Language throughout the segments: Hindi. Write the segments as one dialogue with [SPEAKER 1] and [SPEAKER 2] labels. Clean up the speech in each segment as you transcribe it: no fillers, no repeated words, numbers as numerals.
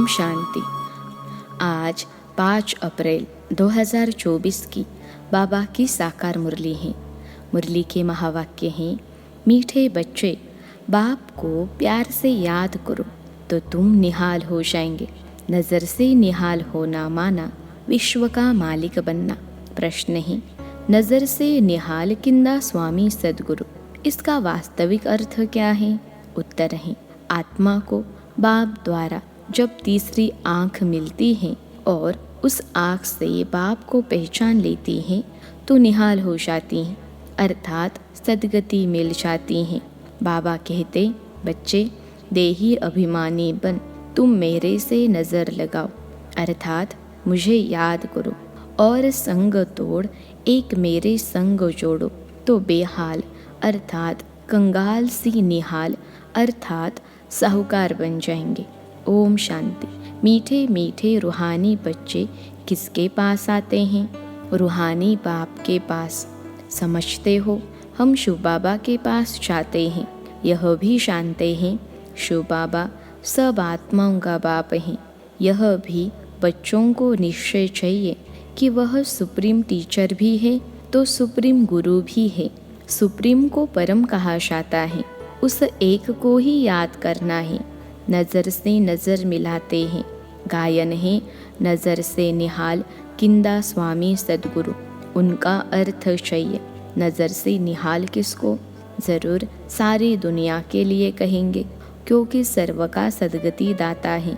[SPEAKER 1] शांति। आज 5 अप्रैल 2024 की बाबा की साकार मुरली है। मुरली के महावाक्य हैं, मीठे बच्चे, बाप को प्यार से याद करो तो तुम निहाल हो जाएंगे। नज़र से निहाल होना माना विश्व का मालिक बनना। प्रश्न है, नज़र से निहाल किंदा स्वामी सद्गुरु, इसका वास्तविक अर्थ क्या है? उत्तर है, आत्मा को बाप द्वारा जब तीसरी आँख मिलती है और उस आँख से बाप को पहचान लेती है तो निहाल हो जाती हैं, अर्थात सद्गति मिल जाती हैं। बाबा कहते, बच्चे देही अभिमानी बन तुम मेरे से नज़र लगाओ, अर्थात मुझे याद करो और संग तोड़ एक मेरे संग जोड़ो तो बेहाल अर्थात कंगाल सी निहाल अर्थात साहूकार बन जाएंगे। ओम शांति। मीठे मीठे रूहानी बच्चे किसके पास आते हैं? रूहानी बाप के पास। समझते हो, हम शिव बाबा के पास जाते हैं। यह भी जानते हैं शिव बाबा सब आत्माओं का बाप हैं। यह भी बच्चों को निश्चय चाहिए कि वह सुप्रीम टीचर भी है तो सुप्रीम गुरु भी है। सुप्रीम को परम कहा जाता है, उस एक को ही याद करना है। नज़र से नज़र मिलाते हैं। गायन है, नज़र से निहाल किंदा स्वामी सद्गुरु, उनका अर्थ चाहिए। नज़र से निहाल किसको? ज़रूर सारी दुनिया के लिए कहेंगे, क्योंकि सर्व का सद्गति दाता है,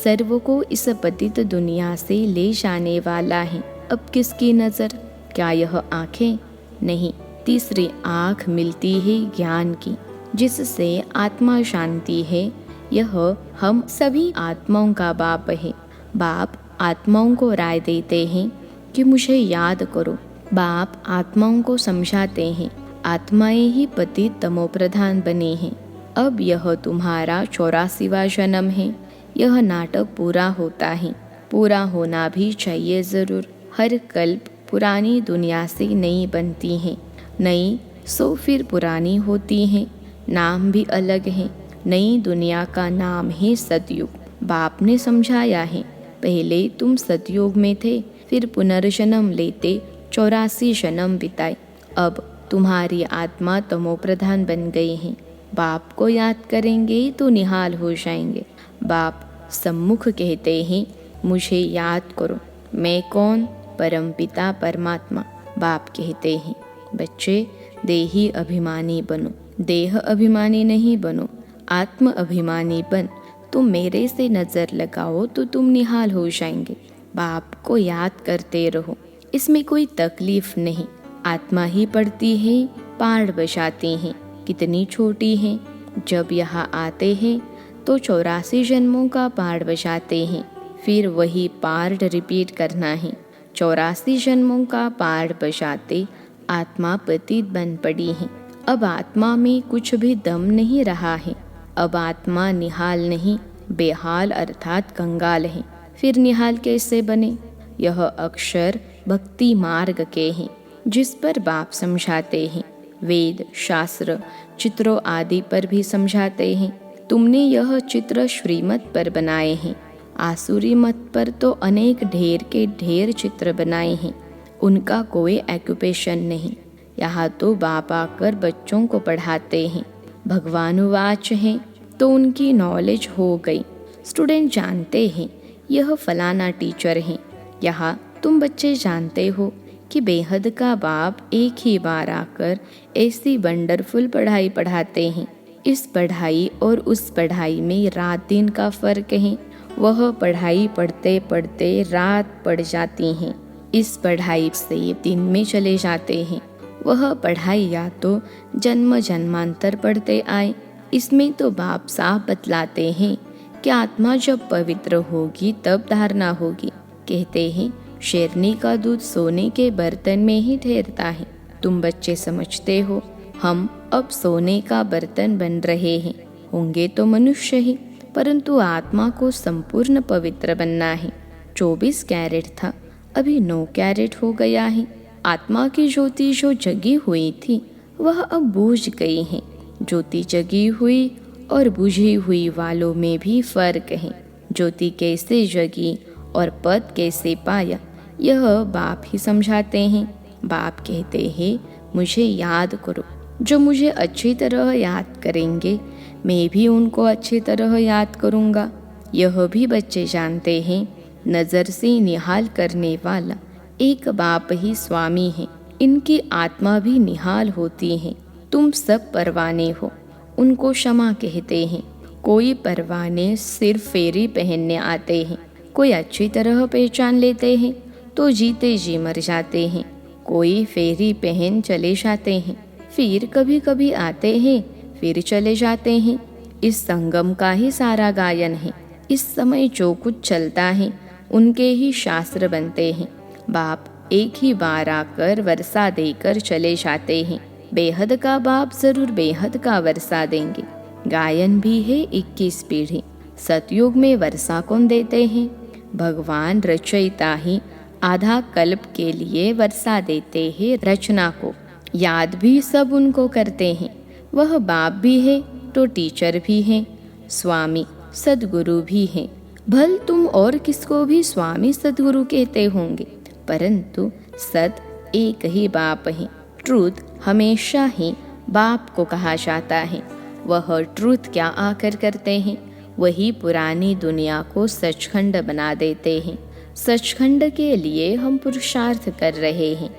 [SPEAKER 1] सर्व को इस पतित दुनिया से ले जाने वाला है। अब किसकी नज़र? क्या यह आँखें? नहीं, तीसरी आँख मिलती है ज्ञान की, जिससे आत्मा शांति है। यह हम सभी आत्माओं का बाप है। बाप आत्माओं को राय देते हैं कि मुझे याद करो। बाप आत्माओं को समझाते हैं, आत्माएं ही पतित तमोप्रधान बनी हैं। अब यह तुम्हारा 84वां जन्म है। यह नाटक पूरा होता है, पूरा होना भी चाहिए ज़रूर। हर कल्प पुरानी दुनिया से नई बनती हैं, नई सो फिर पुरानी होती हैं, नाम भी अलग है। नई दुनिया का नाम है सतयुग। बाप ने समझाया है, पहले तुम सतयुग में थे, फिर पुनर्जन्म लेते 84 जन्म बिताए। अब तुम्हारी आत्मा तमोप्रधान बन गई है। बाप को याद करेंगे तो निहाल हो जाएंगे। बाप सम्मुख कहते हैं, मुझे याद करो। मैं कौन? परमपिता परमात्मा। बाप कहते हैं, बच्चे देही अभिमानी बनो, देह अभिमानी नहीं बनो, आत्म अभिमानी बन। तुम मेरे से नज़र लगाओ तो तुम निहाल हो जाएंगे। बाप को याद करते रहो, इसमें कोई तकलीफ नहीं। आत्मा ही पढ़ती है, पाठ बजाती हैं। कितनी छोटी हैं। जब यहाँ आते हैं तो 84 जन्मों का पाठ बजाते हैं, फिर वही पाठ रिपीट करना है। 84 जन्मों का पाठ बजाते आत्मा पतित बन पड़ी है। अब आत्मा में कुछ भी दम नहीं रहा है। अब आत्मा निहाल नहीं, बेहाल अर्थात कंगाल है। फिर निहाल कैसे बने? यह अक्षर भक्ति मार्ग के हैं, जिस पर बाप समझाते हैं। वेद, शास्त्र, चित्रों आदि पर भी समझाते हैं। तुमने यह चित्र श्रीमत पर बनाए हैं, आसुरी मत पर तो अनेक ढेर के ढेर चित्र बनाए हैं। उनका कोई ऑक्यूपेशन नहीं। यहाँ तो बाप आकर बच्चों को पढ़ाते हैं। भगवानुवाच हैं तो उनकी नॉलेज हो गई। स्टूडेंट जानते हैं यह फलाना टीचर हैं। यहाँ तुम बच्चे जानते हो कि बेहद का बाप एक ही बार आकर ऐसी वंडरफुल पढ़ाई पढ़ाते हैं। इस पढ़ाई और उस पढ़ाई में रात दिन का फ़र्क है। वह पढ़ाई पढ़ते पढ़ते रात पड़ जाती हैं, इस पढ़ाई से दिन में चले जाते हैं। वह पढ़ाई या तो जन्म जन्मांतर पढ़ते आए। इसमें तो बाप साफ बतलाते हैं कि आत्मा जब पवित्र होगी तब धारणा होगी। कहते हैं शेरनी का दूध सोने के बर्तन में ही ठहरता है। तुम बच्चे समझते हो, हम अब सोने का बर्तन बन रहे हैं। होंगे तो मनुष्य ही, परंतु आत्मा को संपूर्ण पवित्र बनना है। 24 कैरेट था, अभी 9 कैरेट हो गया है। आत्मा की ज्योति जो जगी हुई थी वह अब बुझ गई है। ज्योति जगी हुई और बुझी हुई वालों में भी फर्क है। ज्योति कैसे जगी और पद कैसे पाया, यह बाप ही समझाते हैं। बाप कहते हैं, मुझे याद करो। जो मुझे अच्छी तरह याद करेंगे, मैं भी उनको अच्छी तरह याद करूँगा। यह भी बच्चे जानते हैं, नज़र से निहाल करने वाला एक बाप ही स्वामी है। इनकी आत्मा भी निहाल होती है। तुम सब परवाने हो, उनको क्षमा कहते हैं। कोई परवाने सिर्फ फेरी पहनने आते हैं, कोई अच्छी तरह पहचान लेते हैं तो जीते जी मर जाते हैं। कोई फेरी पहन चले जाते हैं, फिर कभी कभी आते हैं, फिर चले जाते हैं। इस संगम का ही सारा गायन है। इस समय जो कुछ चलता है, उनके ही शास्त्र बनते हैं। बाप एक ही बार आकर वर्षा देकर चले जाते हैं। बेहद का बाप जरूर बेहद का वर्षा देंगे। गायन भी है 21 पीढ़ी। सतयुग में वर्षा कौन देते हैं? भगवान रचयिता ही आधा कल्प के लिए वर्षा देते हैं रचना को। याद भी सब उनको करते हैं। वह बाप भी है तो टीचर भी हैं, स्वामी सदगुरु भी हैं। भल तुम और किसको भी स्वामी सदगुरु कहते होंगे, परंतु सत एक ही बाप है। ट्रूथ हमेशा ही बाप को कहा जाता है। वह ट्रूथ क्या आकर करते हैं? वही पुरानी दुनिया को सचखंड बना देते हैं। सचखंड के लिए हम पुरुषार्थ कर रहे हैं।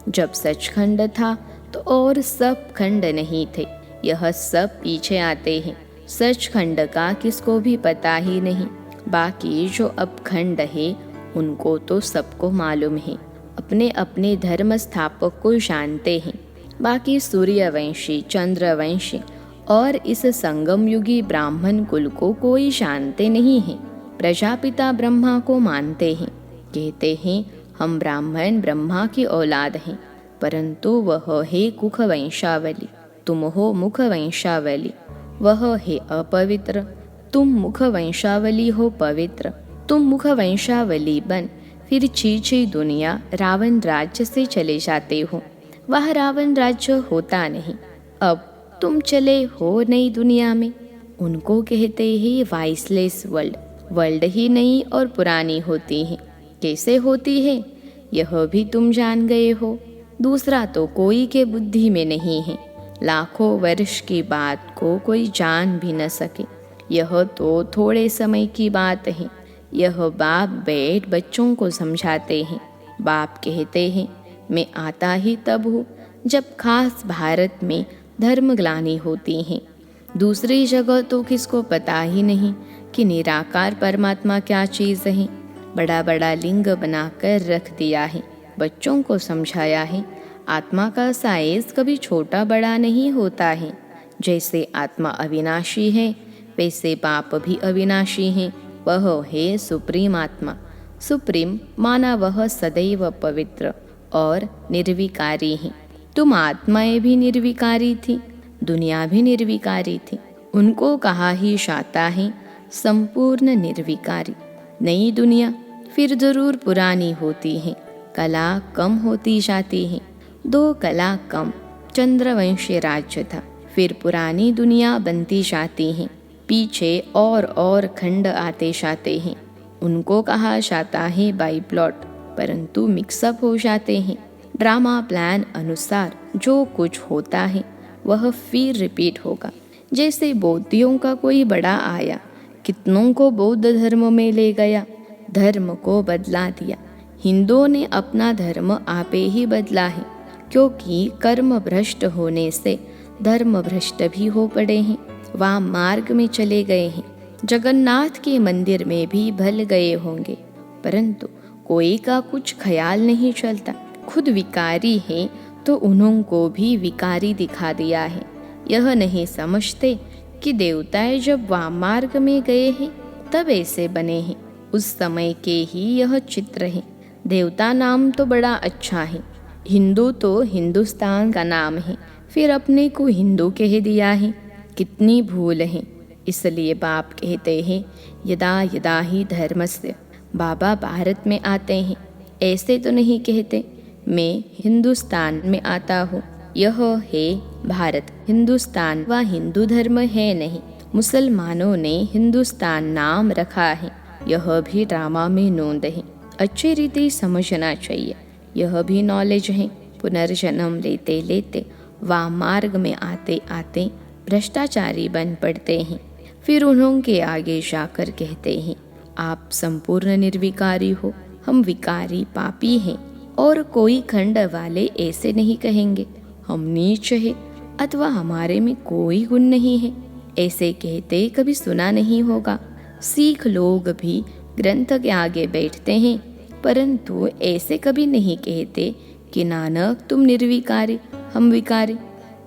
[SPEAKER 1] जब सचखंड था तो और सब खंड नहीं थे। यह सब पीछे आते हैं। सचखंड का किसको भी पता ही नहीं। बाकी जो अब खंड है, उनको तो सबको मालूम है। अपने अपने धर्म स्थापक को जानते हैं। बाकी सूर्यवंशी, चंद्रवंशी और इस संगम युगी ब्राह्मण कुल को कोई जानते नहीं है। प्रजापिता ब्रह्मा को मानते हैं, कहते हैं हम ब्राह्मण ब्रह्मा की औलाद हैं, परंतु वह है कुख वंशावली, तुम हो मुख वंशावली। वह है अपवित्र, तुम मुख वंशावली हो पवित्र। तुम मुख वंशावली बन फिर छी दुनिया रावण राज्य से चले जाते हो। वह रावण राज्य होता नहीं। अब तुम चले हो नई दुनिया में। उनको कहते हैं वाइसलेस वर्ल्ड। वर्ल्ड ही नई और पुरानी होती है। कैसे होती है यह भी तुम जान गए हो। दूसरा तो कोई के बुद्धि में नहीं है। लाखों वर्ष की बात को कोई जान भी न सके। यह तो थोड़े समय की बात है। यह बाप बैठ बच्चों को समझाते हैं। बाप कहते हैं मैं आता ही तब हूँ जब खास भारत में धर्मग्लानि होती है। दूसरी जगह तो किसको पता ही नहीं कि निराकार परमात्मा क्या चीज़ है। बड़ा बड़ा लिंग बनाकर रख दिया है। बच्चों को समझाया है आत्मा का साइज कभी छोटा बड़ा नहीं होता है। जैसे आत्मा अविनाशी है, वैसे बाप भी अविनाशी हैं। वह है सुप्रीम आत्मा। सुप्रीम माना वह सदैव पवित्र और निर्विकारी है। तुम आत्माएं भी निर्विकारी थी, दुनिया भी निर्विकारी थी। उनको कहा ही जाता है संपूर्ण निर्विकारी। नई दुनिया फिर जरूर पुरानी होती है। कला कम होती जाती है। 2 कला कम चंद्रवंशी राज्य था, फिर पुरानी दुनिया बनती जाती है। पीछे और खंड आते जाते हैं। उनको कहा जाता है बाई प्लॉट, परंतु मिक्सअप हो जाते हैं। ड्रामा प्लान अनुसार जो कुछ होता है वह फिर रिपीट होगा। जैसे बौद्धियों का कोई बड़ा आया, कितनों को बौद्ध धर्म में ले गया, धर्म को बदला दिया। हिंदुओं ने अपना धर्म आपे ही बदला है, क्योंकि कर्म भ्रष्ट होने से धर्म भ्रष्ट भी हो पड़े हैं। वहाँ मार्ग में चले गए हैं। जगन्नाथ के मंदिर में भी भल गए होंगे, परंतु कोई का कुछ ख्याल नहीं चलता। खुद विकारी है तो उन्हों को भी विकारी दिखा दिया है। यह नहीं समझते कि देवताएं जब वहाँ मार्ग में गए हैं तब ऐसे बने हैं। उस समय के ही यह चित्र है। देवता नाम तो बड़ा अच्छा है। हिंदू तो हिंदुस्तान का नाम है, फिर अपने को हिंदू कह दिया है। कितनी भूल है। इसलिए बाप कहते हैं यदा यदा ही धर्मस्य। बाबा भारत में आते हैं, ऐसे तो नहीं कहते मैं हिंदुस्तान में आता हूँ। यह है भारत। हिंदुस्तान व हिंदू धर्म है नहीं। मुसलमानों ने हिंदुस्तान नाम रखा है। यह भी ड्रामा में नोंद है। अच्छी रीति समझना चाहिए, यह भी नॉलेज है। पुनर्जन्म लेते लेते वा मार्ग में आते आते भ्रष्टाचारी बन पड़ते हैं। फिर उन्होंने आगे जाकर कहते हैं, आप संपूर्ण निर्विकारी हो, हम विकारी पापी हैं। और कोई खंड वाले ऐसे नहीं कहेंगे, हम नीच है अथवा हमारे में कोई गुण नहीं है। ऐसे कहते कभी सुना नहीं होगा। सिख लोग भी ग्रंथ के आगे बैठते हैं, परंतु ऐसे कभी नहीं कहते कि नानक तुम निर्विकारी, हम विकारी।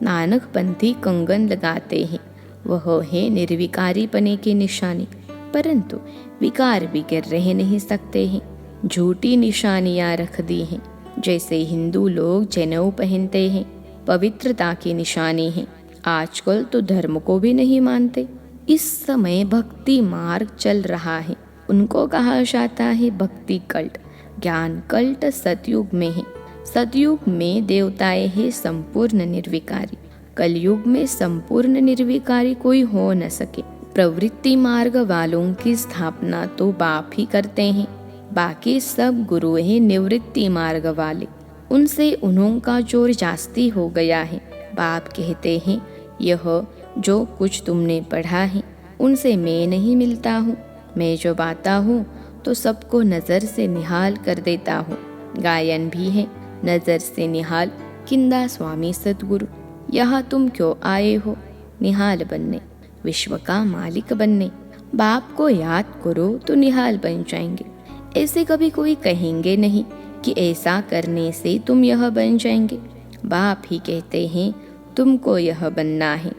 [SPEAKER 1] नानक पंथी कंगन लगाते हैं, वह है निर्विकारी पने की निशानी, परंतु विकार भी कर रह नहीं सकते हैं। झूठी निशानियां रख दी हैं। जैसे हिंदू लोग जनेऊ पहनते हैं, पवित्रता की निशानी है। आजकल तो धर्म को भी नहीं मानते। इस समय भक्ति मार्ग चल रहा है, उनको कहा जाता है भक्ति कल्ट। ज्ञान कल्ट सतयुग में है। सतयुग में देवताएं हैं संपूर्ण निर्विकारी। कलयुग में संपूर्ण निर्विकारी कोई हो न सके। प्रवृत्ति मार्ग वालों की स्थापना तो बाप ही करते हैं, बाकी सब गुरु हैं निवृत्ति मार्ग वाले। उनसे उन्हों का जोर जास्ती हो गया है। बाप कहते हैं, यह जो कुछ तुमने पढ़ा है उनसे मैं नहीं मिलता हूँ। मैं जो बाता हूँ तो सबको नज़र से निहाल कर देता हूँ। गायन भी है, नज़र से निहाल किंदा स्वामी सतगुरु। यहाँ तुम क्यों आए हो? निहाल बनने, विश्व का मालिक बनने। बाप को याद करो तो निहाल बन जाएंगे। ऐसे कभी कोई कहेंगे नहीं कि ऐसा करने से तुम यह बन जाएंगे। बाप ही कहते हैं तुमको यह बनना है।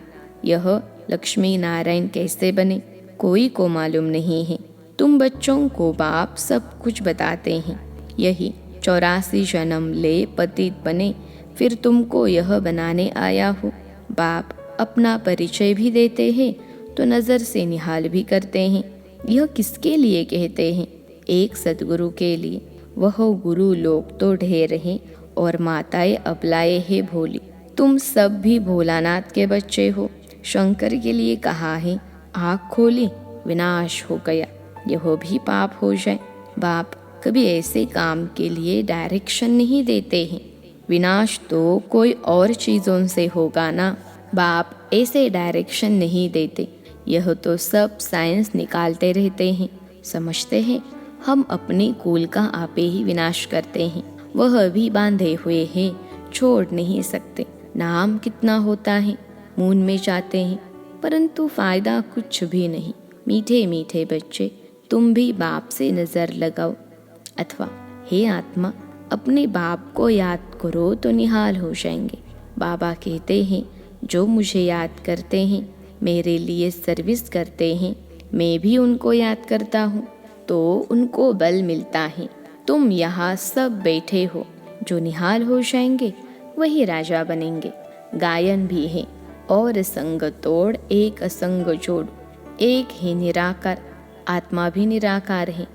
[SPEAKER 1] यह लक्ष्मी नारायण कैसे बने कोई को मालूम नहीं है। तुम बच्चों को बाप सब कुछ बताते हैं। यही 84 जन्म ले पतित बने, फिर तुमको यह बनाने आया हो। बाप अपना परिचय भी देते हैं तो नज़र से निहाल भी करते हैं। यह किसके लिए कहते हैं? एक सदगुरु के लिए। वह गुरु लोग तो ढेर हैं और माताएं अबलाए है भोली। तुम सब भी भोलानाथ के बच्चे हो। शंकर के लिए कहा है, आँख खोली विनाश हो गया। यह भी पाप हो जाए। बाप कभी ऐसे काम के लिए डायरेक्शन नहीं देते हैं। विनाश तो कोई और चीज़ों से होगा ना। बाप ऐसे डायरेक्शन नहीं देते। यह तो सब साइंस निकालते रहते हैं। समझते हैं हम अपने कुल का आपे ही विनाश करते हैं। वह भी बांधे हुए हैं, छोड़ नहीं सकते। नाम कितना होता है, मून में जाते हैं, परंतु फायदा कुछ भी नहीं। मीठे मीठे बच्चे, तुम भी बाप से नज़र लगाओ। अथवा हे आत्मा, अपने बाप को याद करो तो निहाल हो जाएंगे। बाबा कहते हैं, जो मुझे याद करते हैं, मेरे लिए सर्विस करते हैं, मैं भी उनको याद करता हूँ तो उनको बल मिलता है। तुम यहाँ सब बैठे हो, जो निहाल हो जाएंगे वही राजा बनेंगे। गायन भी है, और संग तोड़ एक असंग जोड़। एक ही निराकार, आत्मा भी निराकार है।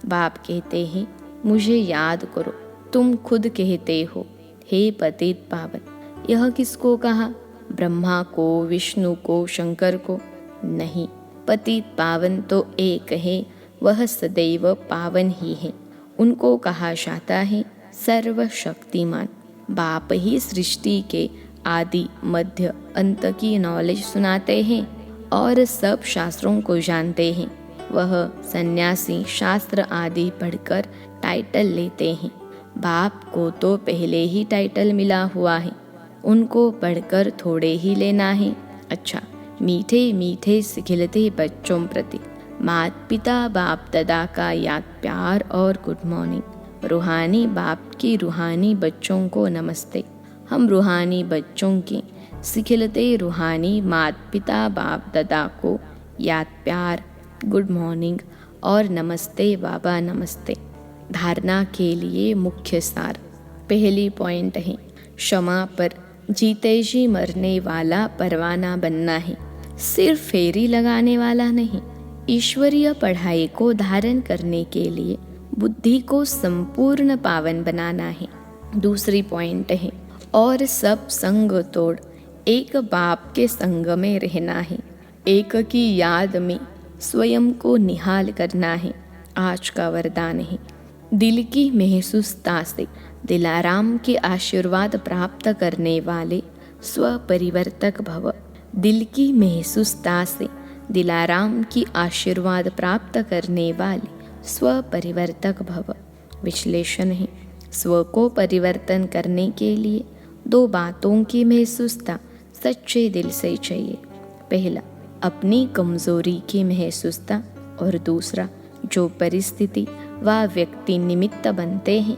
[SPEAKER 1] बाप कहते हैं, मुझे याद करो। तुम खुद कहते हो, हे पतित पावन। यह किसको कहा? ब्रह्मा को, विष्णु को, शंकर को? नहीं, पतित पावन तो एक है, वह सदैव पावन ही है। उनको कहा जाता है सर्वशक्तिमान। बाप ही सृष्टि के आदि मध्य अंत की नॉलेज सुनाते हैं और सब शास्त्रों को जानते हैं। वह सन्यासी शास्त्र आदि पढ़कर टाइटल लेते हैं। बाप को तो पहले ही टाइटल मिला हुआ है, उनको पढ़कर थोड़े ही लेना है। अच्छा, मीठे मीठे सिखिलते बच्चों प्रति माता पिता बाप दादा का याद प्यार और गुड मॉर्निंग। रूहानी बाप की रूहानी बच्चों को नमस्ते। हम रूहानी बच्चों की सिखिलते रूहानी माता पिता बाप दादा को याद प्यार, गुड मॉर्निंग और नमस्ते बाबा नमस्ते। धारणा के लिए मुख्य सार। पहली पॉइंट है, क्षमा पर जीते जी मरने वाला परवाना बनना है, सिर्फ फेरी लगाने वाला नहीं। ईश्वरीय पढ़ाई को धारण करने के लिए बुद्धि को संपूर्ण पावन बनाना है। दूसरी पॉइंट है, और सब संग तोड़ एक बाप के संग में रहना है। एक की याद में स्वयं को निहाल करना है। आज का वरदान है। दिल की महसूसता से दिलाराम के आशीर्वाद प्राप्त करने वाले स्वपरिवर्तक भव। दिल की महसूसता से दिलाराम की आशीर्वाद प्राप्त करने वाले स्वपरिवर्तक भव। विश्लेषण है, स्व को परिवर्तन करने के लिए 2 बातों की महसूसता सच्चे दिल से चाहिए। पहला, अपनी कमजोरी की महसूसता, और दूसरा, जो परिस्थिति व व्यक्ति निमित्त बनते हैं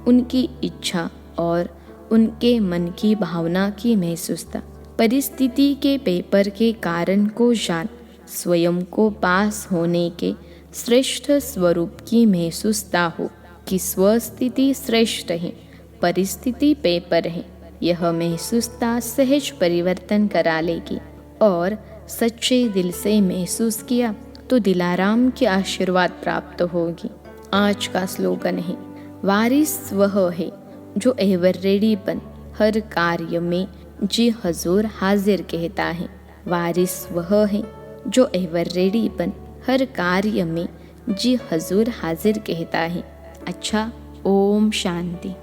[SPEAKER 1] उनकी इच्छा और उनके मन की भावना की महसूसता। परिस्थिति के पेपर के कारण को जान स्वयं को पास होने के श्रेष्ठ स्वरूप की महसूसता हो कि स्वस्थिति श्रेष्ठ है, परिस्थिति पेपर है। यह महसूसता सहज परिवर्तन करा लेगी और सच्चे दिल से महसूस किया तो दिलाराम के आशीर्वाद प्राप्त होगी। आज का स्लोगन है, वारिस वह है जो एवर रेडी बन हर कार्य में जी हजूर हाजिर कहता है। वारिस वह है जो एवर रेडी बन हर कार्य में जी हजूर हाजिर कहता है। अच्छा, ओम शांति।